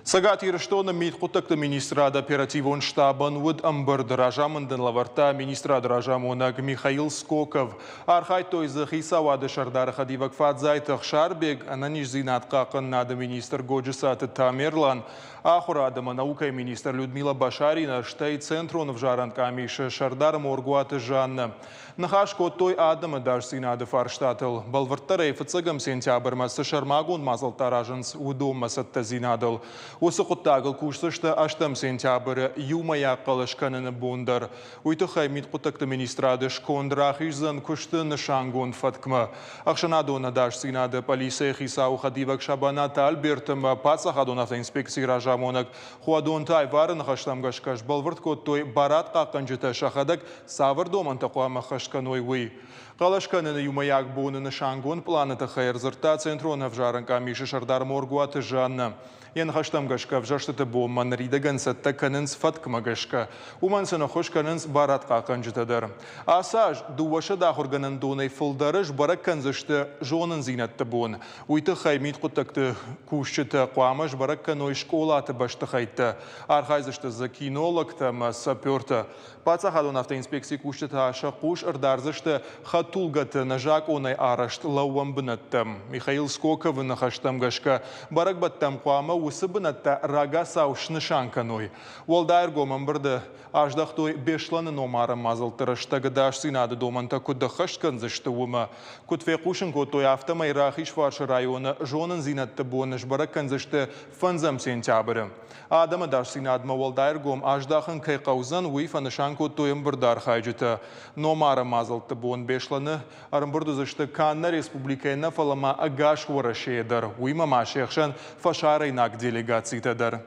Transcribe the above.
Сагат Ирштона Митхутак министрада оперативон штабан уд амбар дражамандан лаварта министра дражамонаг Михаил Скоков. Архайто из Хисавада Шардар Хадивак Фадзайтах Шарбег, ананиш зинатқақын нады министр Годжисаты Тамерлан. Ахурадама наука и министр Людмила Башарина штей центрон в Жаранкамише Шардар Моргуаты Жанна. Нахашко той адама даш синады фарштатыл. Балвартарей фацагам сентябр масы шармагун мазал таражанс удом масатта зинадыл. Осы құттағыл күшсішті аштам сентябры юмая қалышқаныны бондар. Уйты хаймит құттақты министрады шкондрах изан күшті нышангон фаткма. Ақшанадона даш синады полиция хисау хадивак шабаната Альбертама пацахадон автоинспекции ражамонак. Хуадон тайварын хаштамгашкаш балвартко той барат қаққанжыта шахадак савыр доман тақуама хашканой уй. Қалашқаныны юмаяк боны нышангон планата хайрзырта центрона в Жаранкамише Шардар Моргуаты Жанна. Ян хаштамгашка в жаштыты бомман ридаган сатта канынс фаткмагашка. Умансына хошканынс барат қақанжытадар. Асаж дуаша дахурганын донай фылдарыш барак канзышты жонын зинатты бон. Уйты хаймит құттақты күшчіті қуамыш барак каной школаты башты қайтты. Архайзышты за кинологты ма саперты. Пацахадон автоинспекции күшчіті аша қуш ырдарзышты хатулгаты нажак онай арашт лауам бінаттым. Михаил Скоковын хаштамгашка барак баттам қуама усыбынатта рага саушны шанканой. Уалдайр гоман бірді аждақтой бешланы номары мазылтырыштағы даш синады доманта күдді хаштканзышты умы. Күтфе қушын көтой автомай рахиш фаршы районы жонын зинатты боныш барак канзышты фанзам сентябры. Адамы даш синадма уалдайр гом аждақын кайқаузан уйфаны шанкотойым бірдар хайджыты. Номары мазылты бон бешланы арымбырдызышты Канна республикайна фалама агаш уарашедір. Уйма машеқшан фашарайнак делегациятадар.